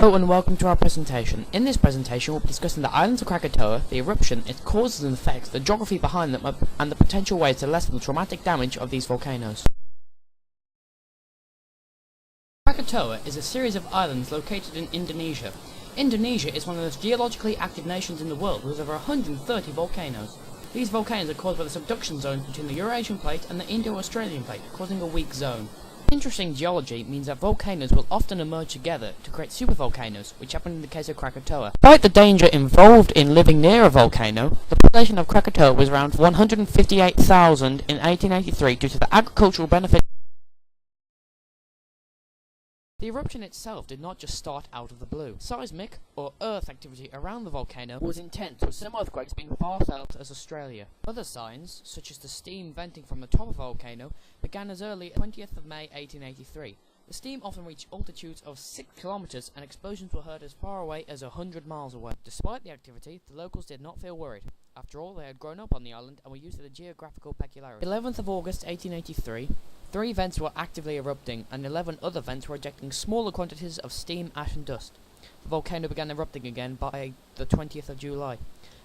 Hello and welcome to our presentation. In this presentation we'll be discussing the islands of Krakatoa, the eruption, its causes and effects, the geography behind them, and the potential ways to lessen the traumatic damage of these volcanoes. Krakatoa is a series of islands located in Indonesia. Indonesia is one of the most geologically active nations in the world with over 130 volcanoes. These volcanoes are caused by the subduction zones between the Eurasian plate and the Indo-Australian plate, causing a weak zone. Interesting geology means that volcanoes will often emerge together to create supervolcanoes, which happened in the case of Krakatoa. Despite the danger involved in living near a volcano, the population of Krakatoa was around 158,000 in 1883 due to the agricultural benefit. The eruption itself did not just start out of the blue. Seismic, or earth activity around the volcano, was intense, with some earthquakes being far felt as Australia. Other signs, such as the steam venting from the top of the volcano, began as early as 20th of May 1883. The steam often reached altitudes of 6 kilometers, and explosions were heard as far away as 100 miles away. Despite the activity, the locals did not feel worried. After all, they had grown up on the island and were used to the geographical peculiarity. 11th of August 1883, 3 vents were actively erupting, and 11 other vents were ejecting smaller quantities of steam, ash and dust. The volcano began erupting again by the 20th of July.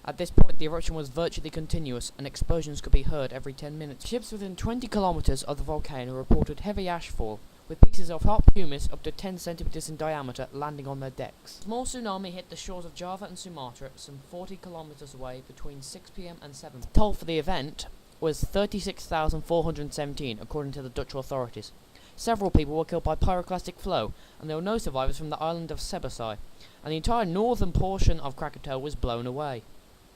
At this point, the eruption was virtually continuous, and explosions could be heard every 10 minutes. Ships within 20 kilometers of the volcano reported heavy ashfall, with pieces of hot pumice up to 10 centimeters in diameter landing on their decks. A small tsunami hit the shores of Java and Sumatra, some 40 kilometers away, between 6 p.m. and 7. The toll for the event was 36,417, according to the Dutch authorities. Several people were killed by pyroclastic flow, and there were no survivors from the island of Sebasai, and the entire northern portion of Krakatoa was blown away.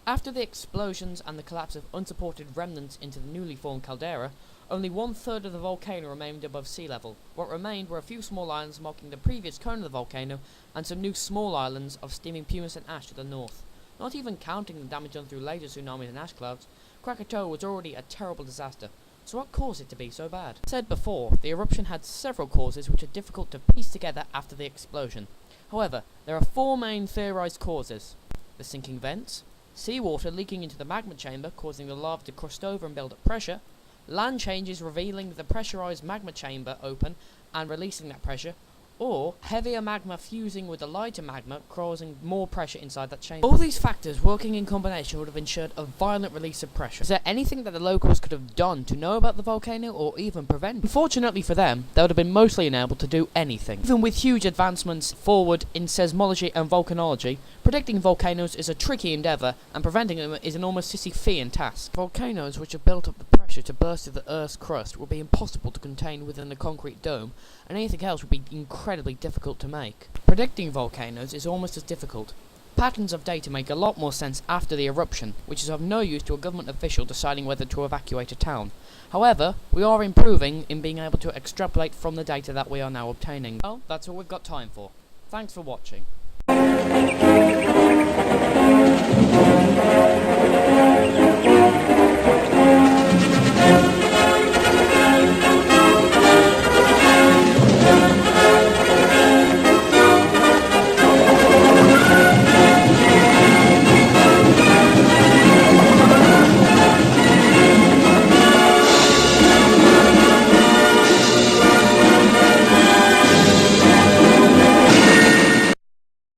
After the explosions and the collapse of unsupported remnants into the newly formed caldera, only 1/3 of the volcano remained above sea level. What remained were a few small islands marking the previous cone of the volcano, and some new small islands of steaming pumice and ash to the north. Not even counting the damage done through later tsunamis and ash clouds, Krakatoa was already a terrible disaster. So what caused it to be so bad? As said before, the eruption had several causes which are difficult to piece together after the explosion. However, there are 4 main theorized causes: the sinking vents, seawater leaking into the magma chamber causing the lava to crust over and build up pressure, land changes revealing the pressurized magma chamber open and releasing that pressure, or heavier magma fusing with the lighter magma causing more pressure inside that chamber. All these factors working in combination would have ensured a violent release of pressure. Is there anything that the locals could have done to know about the volcano or even prevent it? Unfortunately for them, they would have been mostly unable to do anything. Even with huge advancements forward in seismology and volcanology, predicting volcanoes is a tricky endeavour, and preventing them is an almost Sisyphean task. Volcanoes which have built up the pressure to burst through the Earth's crust would be impossible to contain within the concrete dome, and anything else would be incredibly difficult to make. Predicting volcanoes is almost as difficult. Patterns of data make a lot more sense after the eruption, which is of no use to a government official deciding whether to evacuate a town. However, we are improving in being able to extrapolate from the data that we are now obtaining. Well, that's all we've got time for. Thanks for watching.